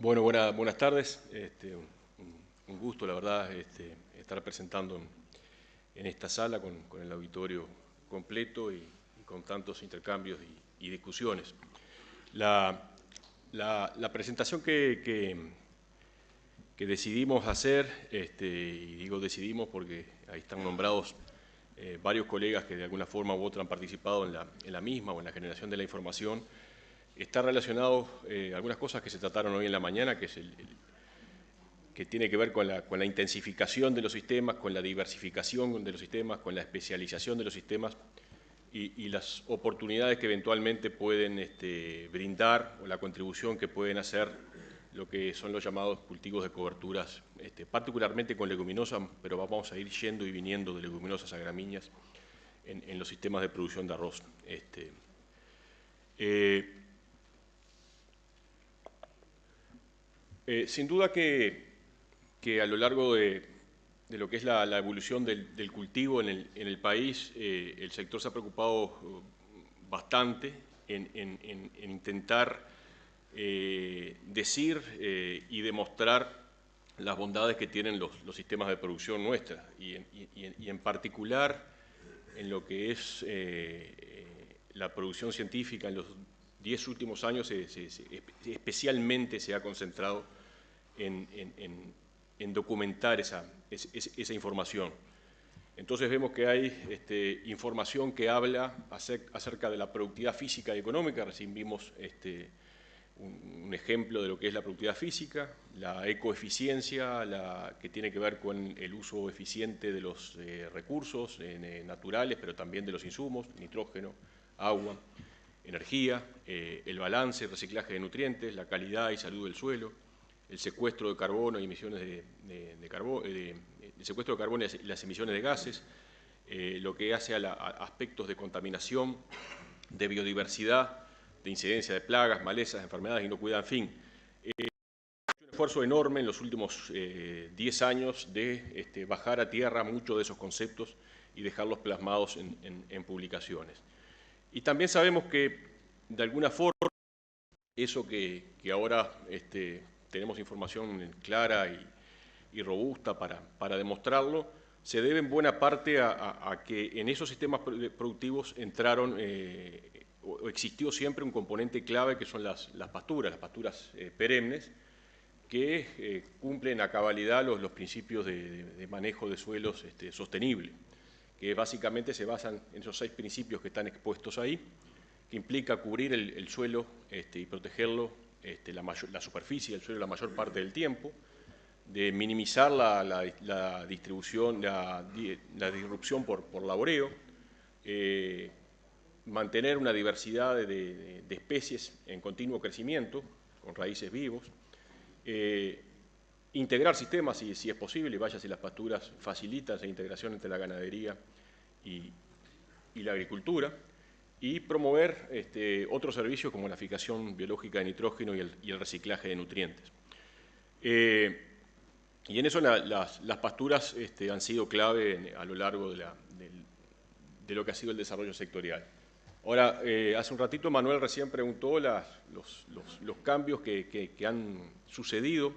Bueno, buenas tardes. Un gusto, la verdad, estar presentando en esta sala con el auditorio completo y con tantos intercambios y discusiones. La presentación que decidimos hacer, y digo decidimos porque ahí están nombrados varios colegas que de alguna forma u otra han participado en la misma o en la generación de la información, está relacionado algunas cosas que se trataron hoy en la mañana, que es que tiene que ver con la intensificación de los sistemas, con la diversificación de los sistemas, con la especialización de los sistemas y las oportunidades que eventualmente pueden brindar o la contribución que pueden hacer lo que son los llamados cultivos de coberturas, particularmente con leguminosas, pero vamos a ir yendo y viniendo de leguminosas a gramíneas en los sistemas de producción de arroz. Sin duda que a lo largo de lo que es la evolución del cultivo en el país, el sector se ha preocupado bastante en intentar decir y demostrar las bondades que tienen los sistemas de producción nuestra y en particular en lo que es la producción científica en los 10 últimos años especialmente se ha concentrado en documentar esa información. Entonces vemos que hay información que habla acerca de la productividad física y económica. Recién vimos un ejemplo de lo que es la productividad física, la ecoeficiencia, que tiene que ver con el uso eficiente de los recursos naturales, pero también de los insumos, nitrógeno, agua, energía, el balance, el reciclaje de nutrientes, la calidad y salud del suelo, el secuestro de carbono y emisiones el secuestro de carbono y las emisiones de gases, lo que hace a aspectos de contaminación, de biodiversidad, de incidencia de plagas, malezas, enfermedades, inocuidad, en fin. Un esfuerzo enorme en los últimos 10 años de bajar a tierra muchos de esos conceptos y dejarlos plasmados en publicaciones. Y también sabemos que, de alguna forma, eso que ahora tenemos información clara y robusta para demostrarlo, se debe en buena parte a que en esos sistemas productivos entraron o existió siempre un componente clave que son las pasturas perennes, que cumplen a cabalidad los principios de manejo de suelos sostenible, que básicamente se basan en esos 6 principios que están expuestos ahí, que implica cubrir el suelo y protegerlo, la superficie del suelo la mayor parte del tiempo, de minimizar la distribución, la disrupción por laboreo, mantener una diversidad de especies en continuo crecimiento, con raíces vivos, integrar sistemas si es posible, vaya si las pasturas facilitan esa integración entre la ganadería y la agricultura, y promover otros servicios como la fijación biológica de nitrógeno y el reciclaje de nutrientes. Y en eso las pasturas han sido clave a lo largo de lo que ha sido el desarrollo sectorial. Ahora, hace un ratito Manuel recién preguntó los cambios que han sucedido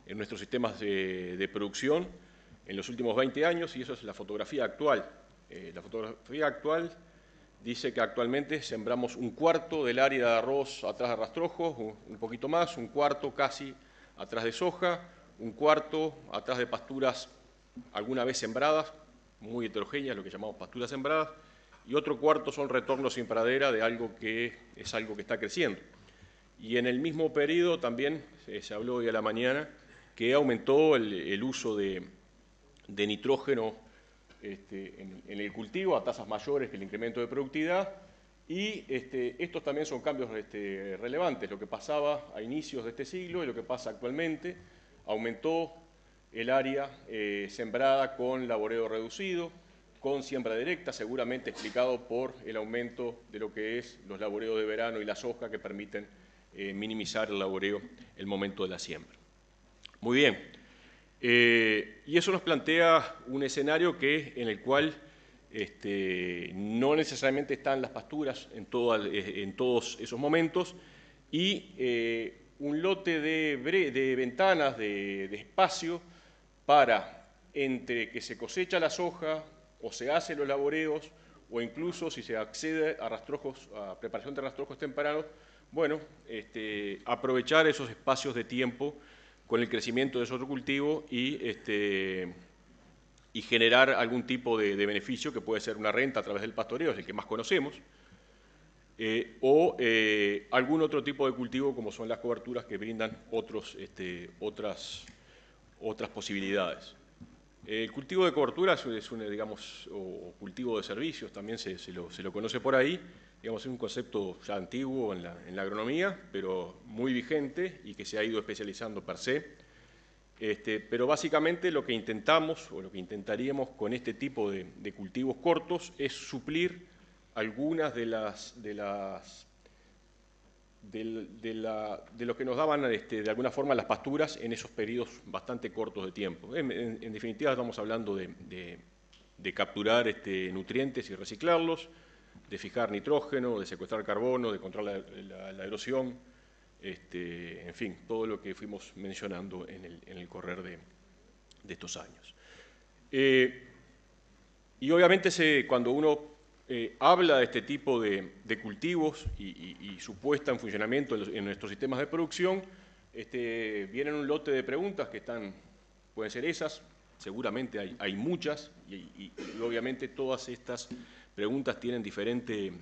en nuestros sistemas de producción en los últimos 20 años, y eso es la fotografía actual. La fotografía actual dice que actualmente sembramos un cuarto del área de arroz atrás de rastrojos, un poquito más, un cuarto casi atrás de soja, un cuarto atrás de pasturas alguna vez sembradas, muy heterogéneas, lo que llamamos pasturas sembradas, y otro cuarto son retornos sin pradera de algo que es algo que está creciendo. Y en el mismo periodo también se habló hoy a la mañana que aumentó el uso de nitrógeno en el cultivo a tasas mayores que el incremento de productividad, y estos también son cambios relevantes. Lo que pasaba a inicios de este siglo y lo que pasa actualmente: aumentó el área sembrada con laboreo reducido, con siembra directa, seguramente explicado por el aumento de lo que es los laboreos de verano y la soja, que permiten minimizar el laboreo el momento de la siembra. Muy bien. Y eso nos plantea un escenario en el cual no necesariamente están las pasturas en todos esos momentos, y un lote de ventanas, de espacio, para entre que se cosecha la soja o se hacen los laboreos o incluso si se accede a rastrojos, a preparación de rastrojos tempranos, bueno, aprovechar esos espacios de tiempo con el crecimiento de ese otro cultivo y generar algún tipo de beneficio que puede ser una renta a través del pastoreo, es el que más conocemos, o algún otro tipo de cultivo como son las coberturas que brindan otras posibilidades. El cultivo de coberturas es un, digamos, o cultivo de servicios, también se lo conoce por ahí, digamos, es un concepto ya antiguo en la agronomía, pero muy vigente y que se ha ido especializando per se. Pero básicamente lo que intentamos o lo que intentaríamos con este tipo de cultivos cortos es suplir algunas de lo que nos daban de alguna forma las pasturas en esos periodos bastante cortos de tiempo. En definitiva estamos hablando de capturar nutrientes y reciclarlos, de fijar nitrógeno, de secuestrar carbono, de controlar la erosión, en fin, todo lo que fuimos mencionando en el correr de estos años. Y obviamente cuando uno habla de este tipo de cultivos y su puesta en funcionamiento en nuestros sistemas de producción, vienen un lote de preguntas que pueden ser esas, seguramente hay muchas, y obviamente todas estas preguntas tienen diferente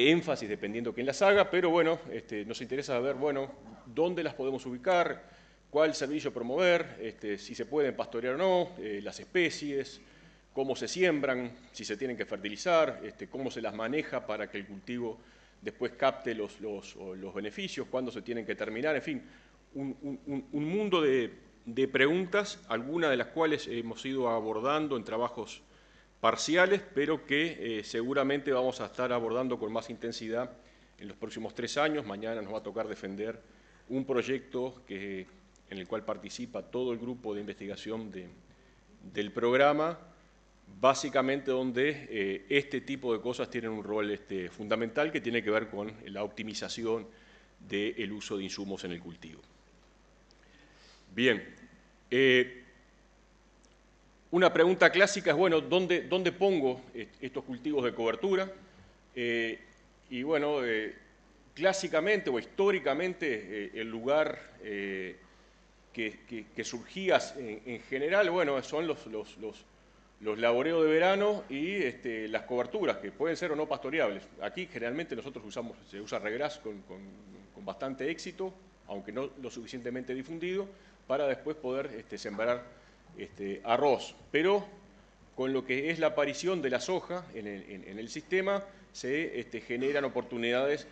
énfasis dependiendo quién las haga, pero bueno, nos interesa saber, bueno, dónde las podemos ubicar, cuál servicio promover, si se pueden pastorear o no, las especies, cómo se siembran, si se tienen que fertilizar, cómo se las maneja para que el cultivo después capte los beneficios, cuándo se tienen que terminar, en fin, un mundo de preguntas, algunas de las cuales hemos ido abordando en trabajos parciales, pero que seguramente vamos a estar abordando con más intensidad en los próximos 3 años. Mañana nos va a tocar defender un proyecto en el cual participa todo el grupo de investigación del programa, básicamente donde este tipo de cosas tienen un rol fundamental que tiene que ver con la optimización del uso de insumos en el cultivo. Bien. Una pregunta clásica es, bueno, ¿dónde pongo estos cultivos de cobertura? Y bueno, clásicamente o históricamente el lugar que surgía en general, bueno, son los laboreos de verano y las coberturas, que pueden ser o no pastoreables. Aquí generalmente nosotros se usa regras con bastante éxito, aunque no lo suficientemente difundido, para después poder sembrar arroz, pero con lo que es la aparición de la soja en el sistema se generan oportunidades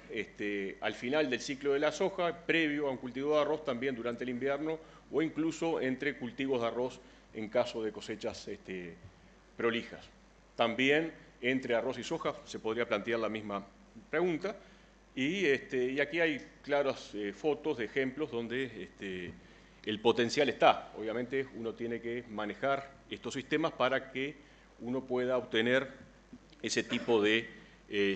al final del ciclo de la soja, previo a un cultivo de arroz, también durante el invierno o incluso entre cultivos de arroz en caso de cosechas prolijas. También entre arroz y soja se podría plantear la misma pregunta y aquí hay claras fotos de ejemplos donde el potencial está. Obviamente uno tiene que manejar estos sistemas para que uno pueda obtener ese tipo de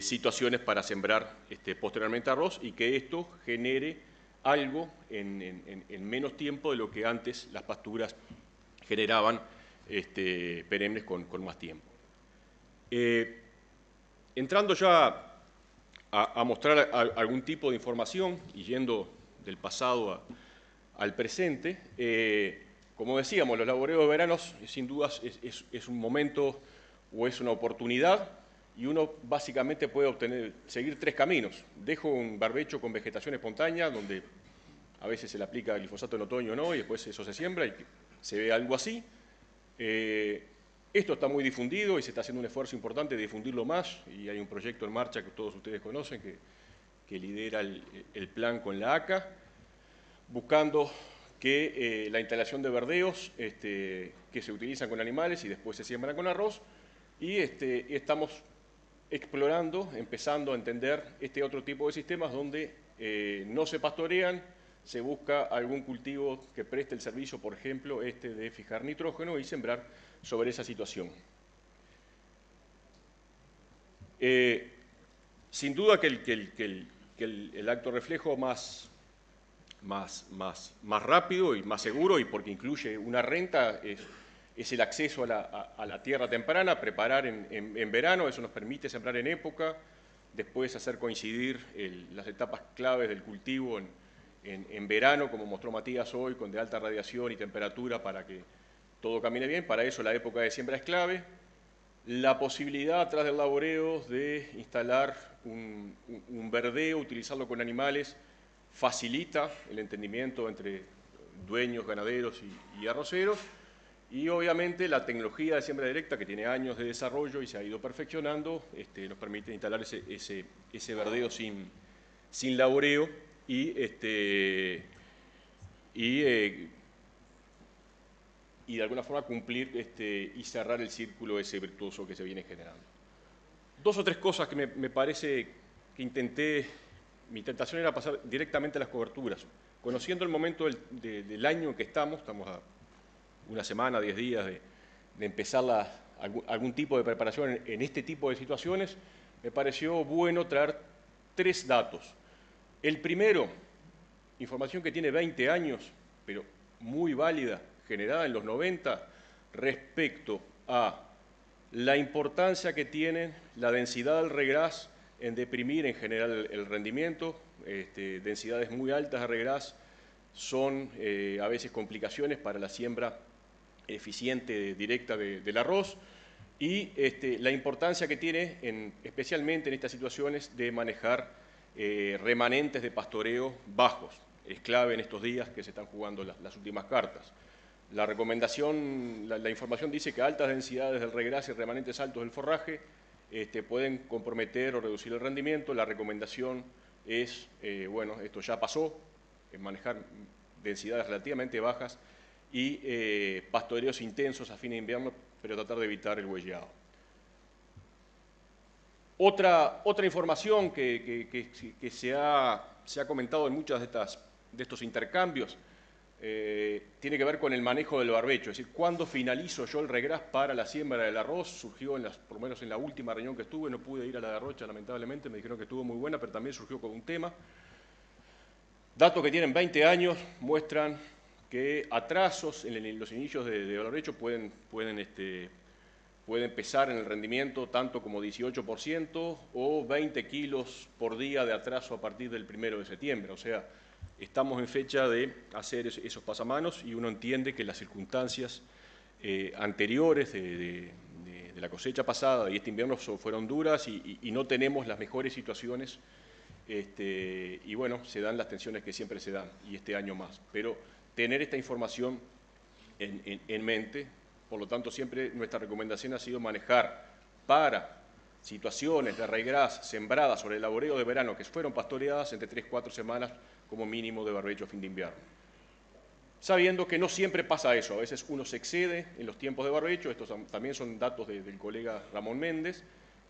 situaciones para sembrar posteriormente arroz y que esto genere algo en menos tiempo de lo que antes las pasturas generaban perennes con más tiempo. Entrando ya a mostrar algún tipo de información y yendo del pasado al presente, como decíamos, los laboreos de veranos sin dudas es un momento o es una oportunidad y uno básicamente puede seguir 3 caminos. Dejo un barbecho con vegetación espontánea donde a veces se le aplica el glifosato en otoño o no y después eso se siembra y se ve algo así. Esto está muy difundido y se está haciendo un esfuerzo importante de difundirlo más y hay un proyecto en marcha que todos ustedes conocen que lidera el plan con la ACA, buscando que la instalación de verdeos que se utilizan con animales y después se siembran con arroz y estamos explorando, empezando a entender otro tipo de sistemas donde no se pastorean, se busca algún cultivo que preste el servicio, por ejemplo, de fijar nitrógeno y sembrar sobre esa situación. Sin duda que el acto reflejo más más rápido y más seguro, y porque incluye una renta, es el acceso a la tierra temprana, preparar en verano, eso nos permite sembrar en época, después hacer coincidir las etapas claves del cultivo en verano, como mostró Matías hoy, con de alta radiación y temperatura para que todo camine bien. Para eso la época de siembra es clave. La posibilidad atrás del laboreo de instalar un verdeo, utilizarlo con animales, facilita el entendimiento entre dueños, ganaderos y arroceros. Y obviamente la tecnología de siembra directa, que tiene años de desarrollo y se ha ido perfeccionando, nos permite instalar ese verdeo sin laboreo y de alguna forma cumplir y cerrar el círculo ese virtuoso que se viene generando. Dos o tres cosas que me parece que mi intentación era pasar directamente a las coberturas. Conociendo el momento del año en que estamos a una semana, 10 días de empezar algún tipo de preparación en este tipo de situaciones, me pareció bueno traer tres datos. El primero, información que tiene 20 años, pero muy válida, generada en los 90, respecto a la importancia que tiene la densidad del regras en deprimir en general el rendimiento. Densidades muy altas de regras son a veces complicaciones para la siembra eficiente directa del arroz, y la importancia que tiene especialmente en estas situaciones de manejar remanentes de pastoreo bajos. Es clave en estos días que se están jugando las últimas cartas. La recomendación, la información dice que altas densidades del regras y remanentes altos del forraje pueden comprometer o reducir el rendimiento. La recomendación es, bueno, esto ya pasó, manejar densidades relativamente bajas y pastoreos intensos a fin de invierno, pero tratar de evitar el huelleado. Otra información que se ha comentado en muchas de estos intercambios tiene que ver con el manejo del barbecho, es decir, ¿cuándo finalizo yo el regras para la siembra del arroz? Surgió, por lo menos en la última reunión que estuve, no pude ir a la de Rocha, lamentablemente, me dijeron que estuvo muy buena, pero también surgió con un tema. Datos que tienen 20 años muestran que atrasos en los inicios de barbecho pueden pesar en el rendimiento tanto como 18% o 20 kilos por día de atraso a partir del 1 de septiembre. O sea, estamos en fecha de hacer esos pasamanos y uno entiende que las circunstancias anteriores de la cosecha pasada y este invierno fueron duras y no tenemos las mejores situaciones. Y bueno, se dan las tensiones que siempre se dan, y este año más. Pero tener esta información en mente, por lo tanto siempre nuestra recomendación ha sido manejar para situaciones de regras sembradas sobre el laboreo de verano que fueron pastoreadas entre 3-4 semanas como mínimo de barbecho a fin de invierno. Sabiendo que no siempre pasa eso, a veces uno se excede en los tiempos de barbecho, estos también son datos del colega Ramón Méndez,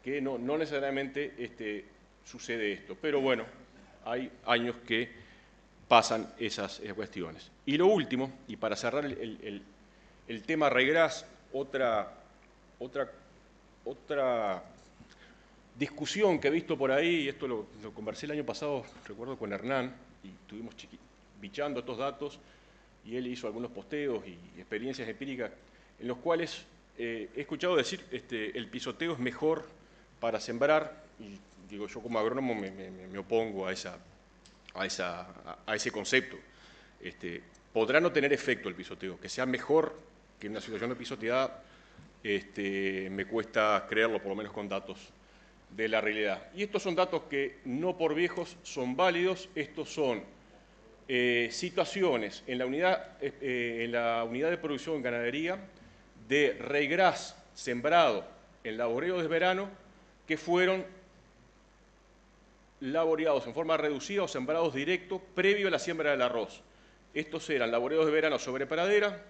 que no necesariamente sucede esto, pero bueno, hay años que pasan esas cuestiones. Y lo último, y para cerrar el tema regras, otra discusión que he visto por ahí, y esto lo conversé el año pasado, recuerdo con Hernán, y estuvimos bichando estos datos, y él hizo algunos posteos y experiencias empíricas en los cuales he escuchado decir el pisoteo es mejor para sembrar, y digo, yo como agrónomo me opongo a ese concepto. Podrá no tener efecto el pisoteo, que sea mejor que en una situación de pisoteada, me cuesta creerlo, por lo menos con datos de la realidad. Y estos son datos que no por viejos son válidos, estos son situaciones en la unidad de producción en ganadería de regras sembrado en laboreo de verano que fueron laboreados en forma reducida o sembrados directos previo a la siembra del arroz. Estos eran laboreos de verano sobre pradera,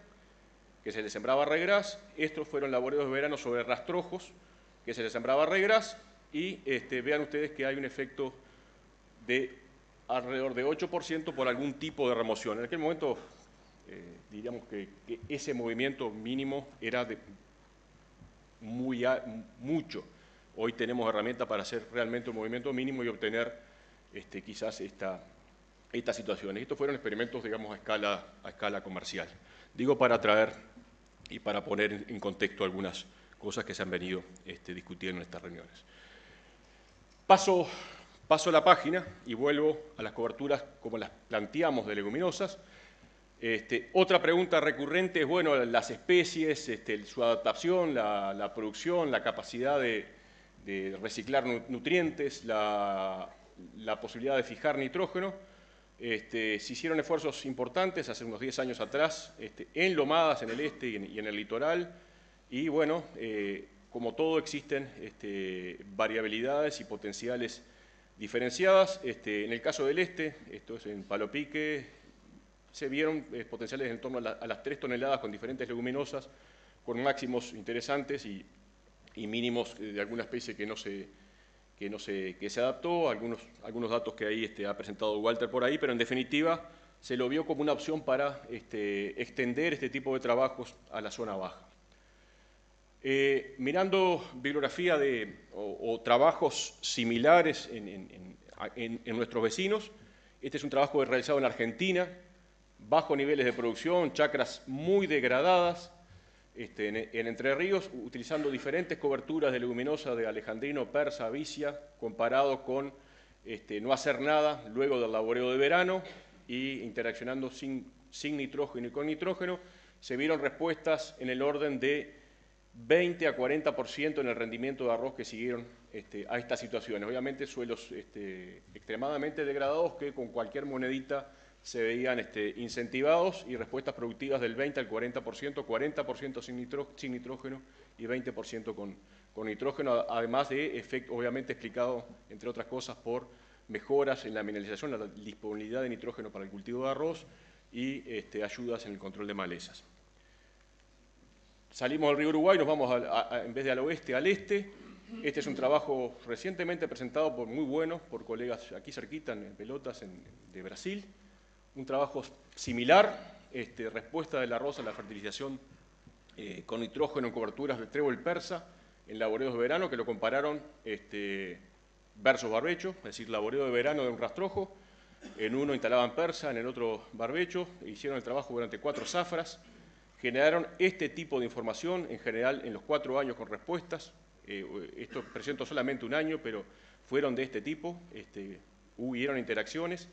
que se les sembraba regras, estos fueron laboreos de verano sobre rastrojos, que se les sembraba regras, y vean ustedes que hay un efecto de alrededor de 8% por algún tipo de remoción. En aquel momento diríamos que ese movimiento mínimo era de mucho. Hoy tenemos herramientas para hacer realmente un movimiento mínimo y obtener quizás estas situaciones. Estos fueron experimentos, digamos, a escala comercial. Digo para traer y para poner en contexto algunas cosas que se han venido discutiendo en estas reuniones. Paso la página y vuelvo a las coberturas como las planteamos de leguminosas. Otra pregunta recurrente es, bueno, las especies, su adaptación, la producción, la capacidad de reciclar nutrientes, la posibilidad de fijar nitrógeno. Se hicieron esfuerzos importantes hace unos 10 años atrás en lomadas, en el este y en el litoral, y bueno, como todo existen variabilidades y potenciales diferenciadas. En el caso del este, esto es en Palo Pique, se vieron potenciales en torno a las 3 toneladas con diferentes leguminosas, con máximos interesantes y mínimos de alguna especie que se adaptó, algunos datos que ahí ha presentado Walter por ahí, pero en definitiva se lo vio como una opción para extender este tipo de trabajos a la zona baja. Mirando bibliografía o trabajos similares en nuestros vecinos, este es un trabajo realizado en Argentina, bajos niveles de producción, chacras muy degradadas, en Entre Ríos, utilizando diferentes coberturas de leguminosa de alejandrino, persa, vicia, comparado con no hacer nada luego del laboreo de verano y interaccionando sin nitrógeno y con nitrógeno, se vieron respuestas en el orden de 20 a 40% en el rendimiento de arroz que siguieron a estas situaciones. Obviamente suelos extremadamente degradados que con cualquier monedita se veían incentivados y respuestas productivas del 20 al 40%, 40% sin nitrógeno y 20% con nitrógeno, además de efecto, obviamente explicado, entre otras cosas, por mejoras en la mineralización, la disponibilidad de nitrógeno para el cultivo de arroz y ayudas en el control de malezas. Salimos del río Uruguay, nos vamos en vez de al oeste, al este. Este es un trabajo recientemente presentado muy bueno por colegas aquí cerquita, en Pelotas, de Brasil. Un trabajo similar, respuesta del arroz a la fertilización con nitrógeno en coberturas de trébol persa en laboreos de verano, que lo compararon versus barbecho, es decir, laboreo de verano de un rastrojo. En uno instalaban persa, en el otro barbecho, hicieron el trabajo durante 4 zafras, generaron este tipo de información, en general en los 4 años con respuestas. Esto presento solamente un año, pero fueron de este tipo, hubieron interacciones.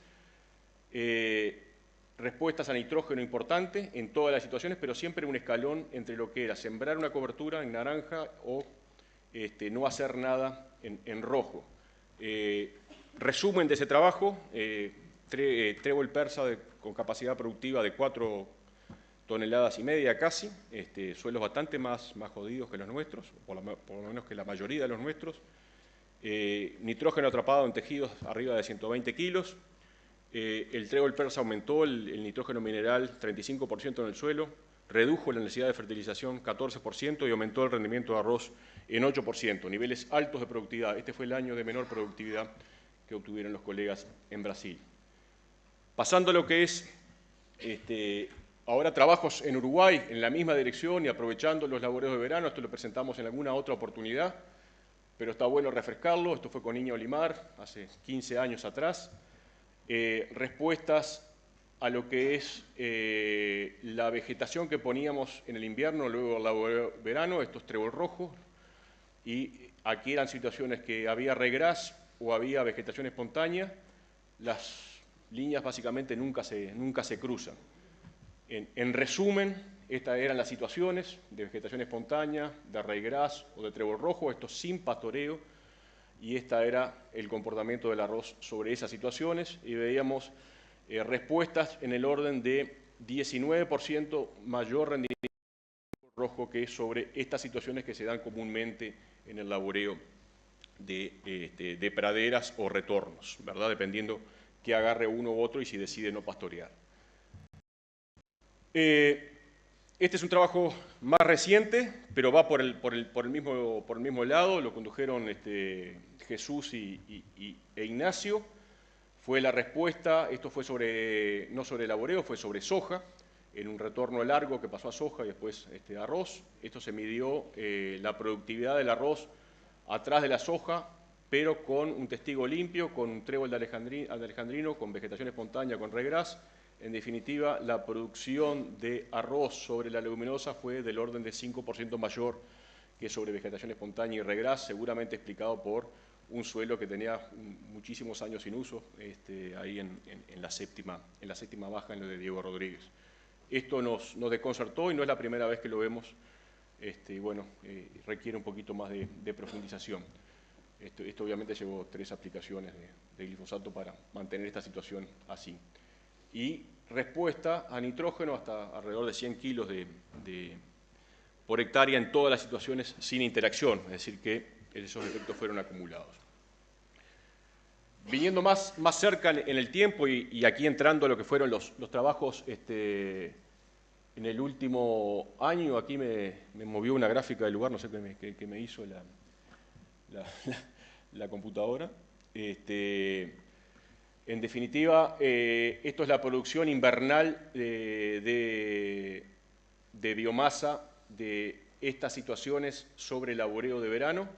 Respuestas a nitrógeno importante en todas las situaciones, pero siempre un escalón entre lo que era sembrar una cobertura en naranja o no hacer nada en rojo. Resumen de ese trabajo, trébol persa con capacidad productiva de 4,5 toneladas casi, suelos bastante más jodidos que los nuestros, por lo menos que la mayoría de los nuestros, nitrógeno atrapado en tejidos arriba de 120 kilos, el trébol persa aumentó el nitrógeno mineral 35% en el suelo, redujo la necesidad de fertilización 14% y aumentó el rendimiento de arroz en 8%, niveles altos de productividad. Este fue el año de menor productividad que obtuvieron los colegas en Brasil. Pasando a lo que es ahora trabajos en Uruguay en la misma dirección y aprovechando los laboreos de verano, esto lo presentamos en alguna otra oportunidad, pero está bueno refrescarlo, esto fue con Niña Olimar hace 15 años atrás. Respuestas a lo que es la vegetación que poníamos en el invierno, luego del verano, estos trébol rojos, y aquí eran situaciones que había regras o había vegetación espontánea, las líneas básicamente nunca se cruzan. En resumen, estas eran las situaciones de vegetación espontánea, de raigras o de trébol rojo, esto sin pastoreo, y este era el comportamiento del arroz sobre esas situaciones, y veíamos respuestas en el orden de 19% mayor rendimiento rojo que sobre estas situaciones que se dan comúnmente en el laboreo de praderas o retornos, ¿verdad? Dependiendo que agarre uno u otro y si decide no pastorear. Este es un trabajo más reciente, pero va por el mismo lado, lo condujeron Jesús e Ignacio. Fue la respuesta, esto fue no sobre laboreo, fue sobre soja, en un retorno largo que pasó a soja y después arroz. Esto se midió la productividad del arroz atrás de la soja, pero con un testigo limpio, con un trébol de alejandrino, con vegetación espontánea, con regras. En definitiva, la producción de arroz sobre la leguminosa fue del orden de 5% mayor que sobre vegetación espontánea y regras, seguramente explicado por un suelo que tenía muchísimos años sin uso, ahí en la séptima baja, en lo de Diego Rodríguez. Esto nos desconcertó y no es la primera vez que lo vemos, requiere un poquito más de profundización. Esto obviamente llevó 3 aplicaciones de glifosato para mantener esta situación así. Y respuesta a nitrógeno hasta alrededor de 100 kilos por hectárea en todas las situaciones sin interacción, es decir, que esos efectos fueron acumulados. Viniendo más cerca en el tiempo y aquí entrando a lo que fueron los trabajos en el último año, aquí me movió una gráfica del lugar, no sé qué me hizo la computadora. En definitiva, esto es la producción invernal de biomasa de estas situaciones sobre el laboreo de verano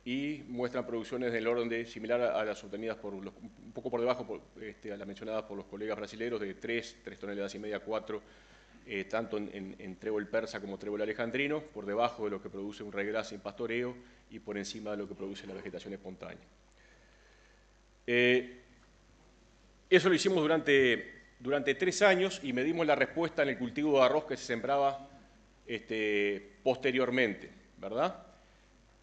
y muestran producciones del orden de similar a las obtenidas un poco por debajo a las mencionadas por los colegas brasileños, de 3 toneladas y media, 4, tanto en trébol persa como trébol alejandrino, por debajo de lo que produce un regras sin pastoreo y por encima de lo que produce la vegetación espontánea. Eso lo hicimos durante 3 años y medimos la respuesta en el cultivo de arroz que se sembraba posteriormente, ¿verdad?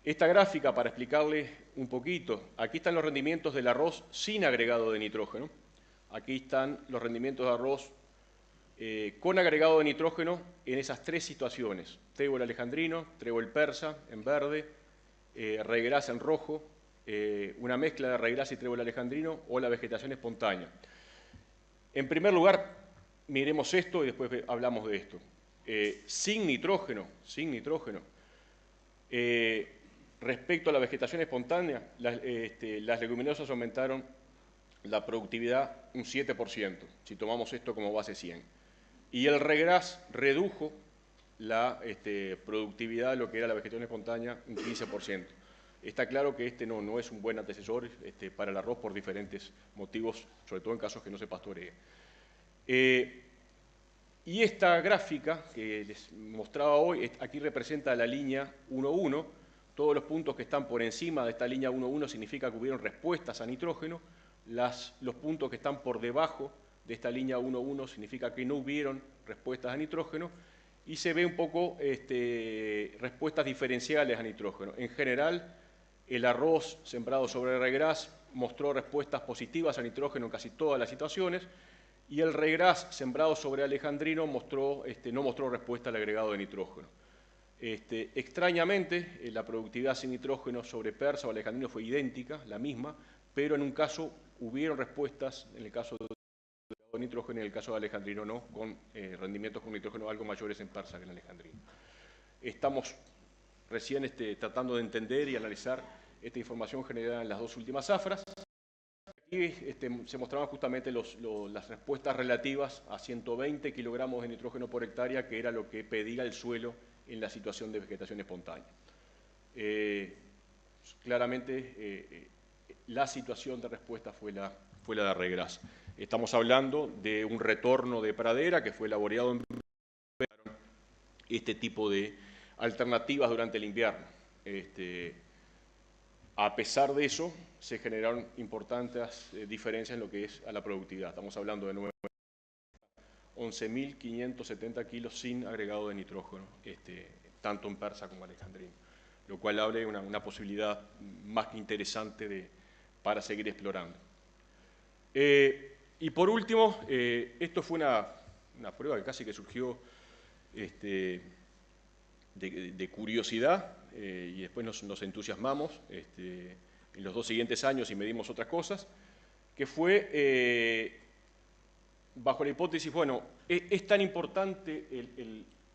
Esta gráfica, para explicarles un poquito, aquí están los rendimientos del arroz sin agregado de nitrógeno, aquí están los rendimientos de arroz con agregado de nitrógeno en esas 3 situaciones, trébol alejandrino, trébol persa en verde, regras en rojo, una mezcla de regras y trébol alejandrino o la vegetación espontánea. En primer lugar, miremos esto y después hablamos de esto. Sin nitrógeno, respecto a la vegetación espontánea, las leguminosas aumentaron la productividad un 7%, si tomamos esto como base 100. Y el regras redujo la productividad de lo que era la vegetación espontánea un 15%. Está claro que no es un buen antecesor para el arroz por diferentes motivos, sobre todo en casos que no se pastoree. Y esta gráfica que les mostraba hoy, aquí representa la línea 1.1. Todos los puntos que están por encima de esta línea 1.1 significa que hubieron respuestas a nitrógeno. Los puntos que están por debajo de esta línea 1.1 significa que no hubieron respuestas a nitrógeno. Y se ve un poco respuestas diferenciales a nitrógeno. En general, el arroz sembrado sobre regras mostró respuestas positivas a nitrógeno en casi todas las situaciones, y el regras sembrado sobre alejandrino no mostró respuesta al agregado de nitrógeno. Extrañamente, la productividad sin nitrógeno sobre persa o alejandrino fue idéntica, la misma, pero en un caso hubieron respuestas, en el caso de nitrógeno y en el caso de alejandrino no, con rendimientos con nitrógeno algo mayores en persa que en alejandrino. Estamos recién tratando de entender y analizar esta información generada en las 2 últimas zafras. Aquí se mostraban justamente las respuestas relativas a 120 kilogramos de nitrógeno por hectárea, que era lo que pedía el suelo en la situación de vegetación espontánea. Claramente, la situación de respuesta fue la de regras. Estamos hablando de un retorno de pradera que fue laboreado en este tipo de alternativas durante el invierno. A pesar de eso, se generaron importantes diferencias en lo que es a la productividad. Estamos hablando de 11.570 kilos sin agregado de nitrógeno, tanto en persa como en alejandrino, lo cual abre una posibilidad más que interesante para seguir explorando. Y por último, esto fue una prueba que casi que surgió de curiosidad, y después nos entusiasmamos en los 2 siguientes años y medimos otras cosas, que fue bajo la hipótesis, bueno, ¿es tan importante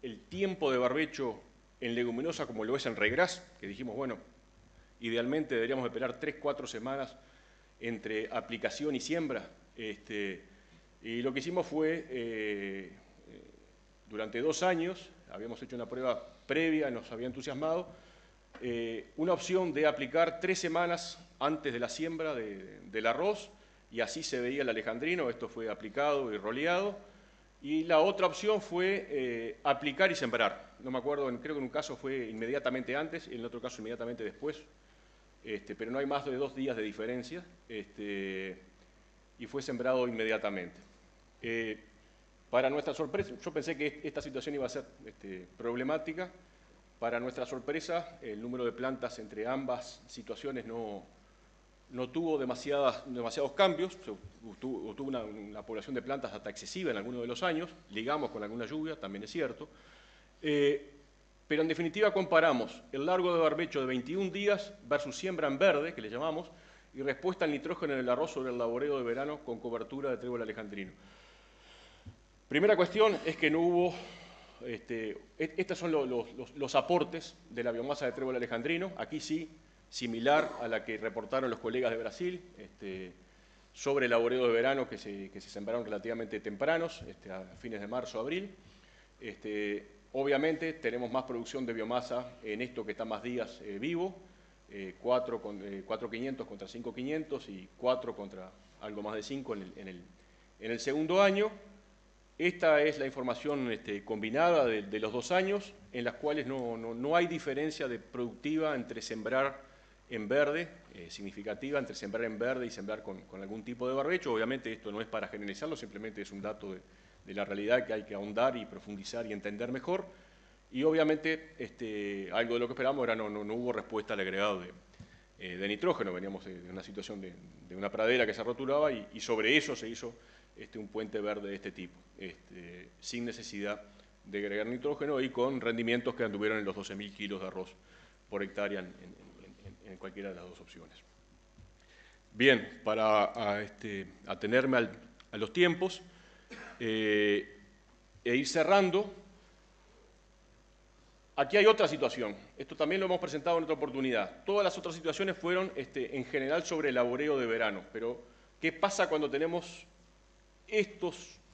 el tiempo de barbecho en leguminosa como lo es en regras? Que dijimos, bueno, idealmente deberíamos esperar 3-4 semanas entre aplicación y siembra. Y lo que hicimos fue, durante 2 años, habíamos hecho una prueba previa, nos había entusiasmado, una opción de aplicar 3 semanas antes de la siembra del arroz, y así se veía el alejandrino. Esto fue aplicado y roleado. Y la otra opción fue aplicar y sembrar. No me acuerdo, creo que en un caso fue inmediatamente antes, en el otro caso inmediatamente después, pero no hay más de 2 días de diferencia, y fue sembrado inmediatamente. Para nuestra sorpresa, yo pensé que esta situación iba a ser problemática. Para nuestra sorpresa, el número de plantas entre ambas situaciones no tuvo demasiados cambios. Tuvo una población de plantas hasta excesiva en algunos de los años, ligamos con alguna lluvia, también es cierto. Pero en definitiva comparamos el largo de barbecho de 21 días versus siembra en verde, que le llamamos, y respuesta al nitrógeno en el arroz sobre el laboreo de verano con cobertura de trébol alejandrino. Primera cuestión es que no hubo, estos son los aportes de la biomasa de trébol alejandrino. Aquí sí, similar a la que reportaron los colegas de Brasil, sobre el laboreo de verano que se sembraron relativamente tempranos, a fines de marzo, abril. Obviamente tenemos más producción de biomasa en esto que está más días vivo, 4.500 contra 5.500 y 4 contra algo más de 5 en el segundo año. Esta es la información combinada de los 2 años, en las cuales no hay diferencia de productiva entre sembrar en verde, significativa, entre sembrar en verde y sembrar con algún tipo de barbecho. Obviamente esto no es para generalizarlo, simplemente es un dato de la realidad que hay que ahondar y profundizar y entender mejor. Y obviamente algo de lo que esperamos era no hubo respuesta al agregado de nitrógeno. Veníamos de una situación de una pradera que se roturaba y sobre eso se hizo un puente verde de este tipo, sin necesidad de agregar nitrógeno y con rendimientos que anduvieron en los 12.000 kilos de arroz por hectárea en cualquiera de las dos opciones. Bien, para atenerme a los tiempos e ir cerrando, aquí hay otra situación. Esto también lo hemos presentado en otra oportunidad. Todas las otras situaciones fueron en general sobre el laboreo de verano, pero ¿qué pasa cuando tenemos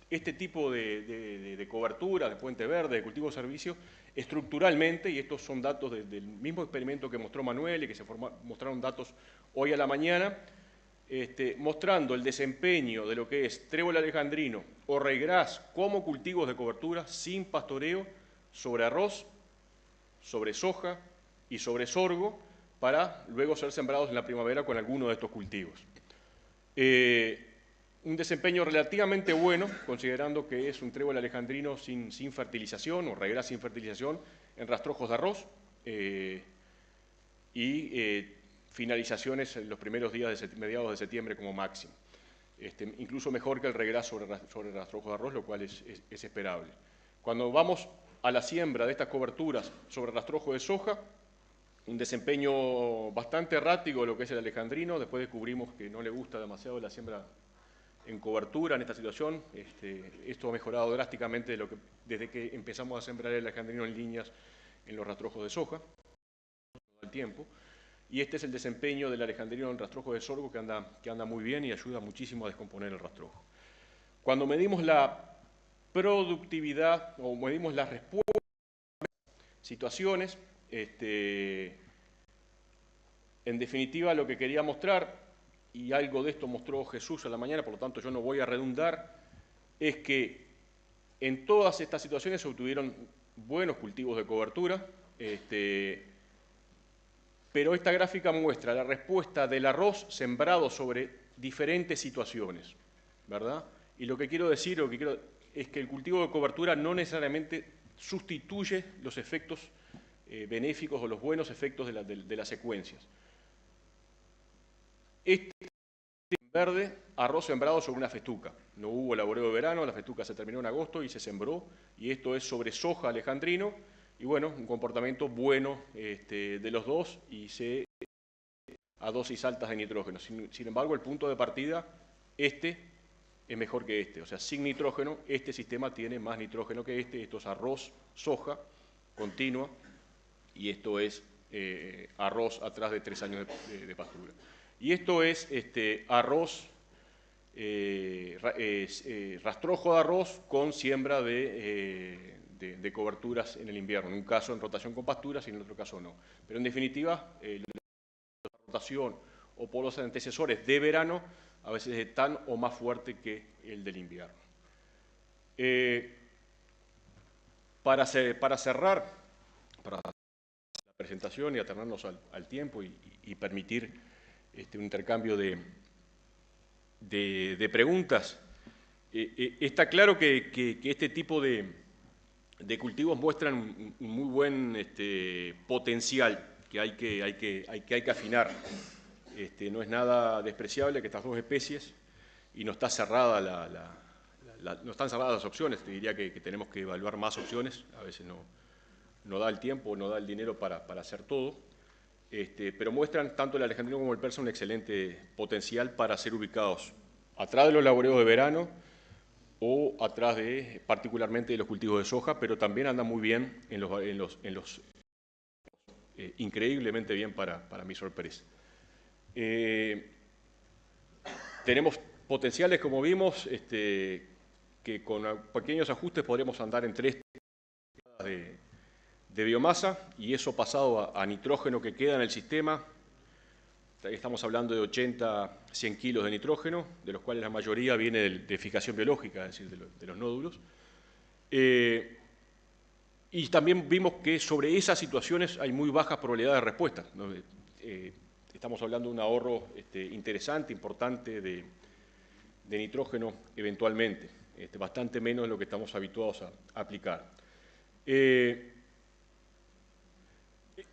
este tipo de cobertura, de puente verde, de cultivo de servicio, estructuralmente? Y estos son datos del mismo experimento que mostró Manuel y que se mostraron datos hoy a la mañana, mostrando el desempeño de lo que es trébol alejandrino o ryegrass como cultivos de cobertura sin pastoreo sobre arroz, sobre soja y sobre sorgo, para luego ser sembrados en la primavera con alguno de estos cultivos. Un desempeño relativamente bueno, considerando que es un trébol alejandrino sin fertilización, o ryegrass sin fertilización, en rastrojos de arroz, y finalizaciones en los primeros días mediados de septiembre como máximo. Incluso mejor que el ryegrass sobre rastrojos de arroz, lo cual es esperable. Cuando vamos a la siembra de estas coberturas sobre rastrojo de soja, un desempeño bastante errático de lo que es el alejandrino. Después descubrimos que no le gusta demasiado la siembra en cobertura en esta situación. Esto ha mejorado drásticamente desde que empezamos a sembrar el alejandrino en líneas en los rastrojos de soja, al tiempo. Y este es el desempeño del alejandrino en rastrojos de sorgo, que anda muy bien y ayuda muchísimo a descomponer el rastrojo. Cuando medimos la productividad o medimos las respuestas a situaciones, en definitiva lo que quería mostrar, y algo de esto mostró Jesús a la mañana, por lo tanto yo no voy a redundar, es que en todas estas situaciones se obtuvieron buenos cultivos de cobertura, pero esta gráfica muestra la respuesta del arroz sembrado sobre diferentes situaciones, ¿verdad? Y lo que quiero decir es que el cultivo de cobertura no necesariamente sustituye los efectos benéficos o los buenos efectos de las secuencias. En verde, arroz sembrado sobre una festuca. No hubo laboreo de verano, la festuca se terminó en agosto y se sembró, y esto es sobre soja alejandrino, y bueno, un comportamiento bueno de los dos, y a dosis altas de nitrógeno. Sin embargo, el punto de partida, es mejor que o sea, sin nitrógeno, este sistema tiene más nitrógeno que esto es arroz, soja, continua, y esto es arroz atrás de 3 años de pastura. Y esto es arroz, rastrojo de arroz con siembra de de coberturas en el invierno, en un caso en rotación con pasturas y en el otro caso no. Pero en definitiva, la rotación o polos antecesores de verano a veces es tan o más fuerte que el del invierno. Para cerrar, para la presentación y atenernos al tiempo y permitir un intercambio de preguntas, está claro que este tipo de cultivos muestran un muy buen potencial que hay que afinar. No es nada despreciable que estas dos especies, y no está cerrada no están cerradas las opciones, te diría que tenemos que evaluar más opciones, a veces no da el tiempo, no da el dinero para hacer todo, pero muestran tanto el alejandrino como el persa un excelente potencial para ser ubicados atrás de los laboreos de verano o atrás particularmente de los cultivos de soja, pero también andan muy bien en los increíblemente bien para mi sorpresa. Tenemos potenciales, como vimos, que con pequeños ajustes podríamos andar en 3 de biomasa, y eso pasado a nitrógeno que queda en el sistema. Estamos hablando de 80, 100 kilos de nitrógeno, de los cuales la mayoría viene de fijación biológica, es decir, de los nódulos. Y también vimos que sobre esas situaciones hay muy bajas probabilidades de respuesta, ¿no? Estamos hablando de un ahorro interesante, importante de nitrógeno eventualmente, bastante menos de lo que estamos habituados a aplicar.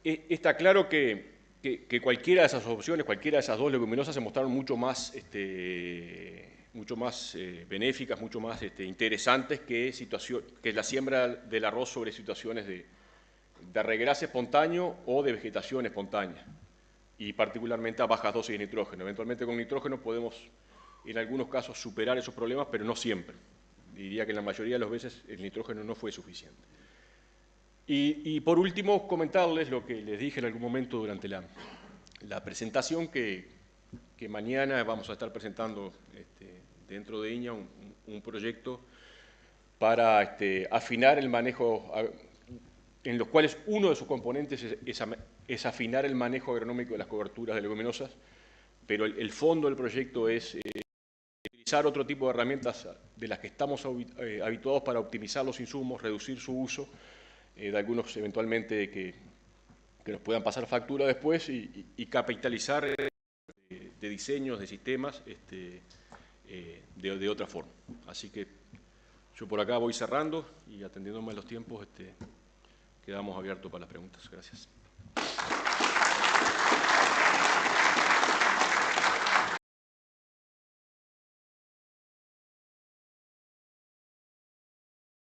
Está claro que cualquiera de esas opciones, cualquiera de esas dos leguminosas se mostraron mucho más benéficas, mucho más interesantes que la siembra del arroz sobre situaciones de regrase espontáneo o de vegetación espontánea, y particularmente a bajas dosis de nitrógeno. Eventualmente con nitrógeno podemos en algunos casos superar esos problemas, pero no siempre. Diría que en la mayoría de las veces el nitrógeno no fue suficiente. Y por último, comentarles lo que les dije en algún momento durante la presentación, que mañana vamos a estar presentando dentro de INEA un proyecto para afinar el manejo, en los cuales uno de sus componentes es afinar el manejo agronómico de las coberturas de leguminosas, pero el fondo del proyecto es utilizar otro tipo de herramientas de las que estamos habituados para optimizar los insumos, reducir su uso, de algunos eventualmente que nos puedan pasar factura después, y capitalizar de diseños, de sistemas, de otra forma. Así que yo por acá voy cerrando y atendiéndome a los tiempos, quedamos abiertos para las preguntas. Gracias.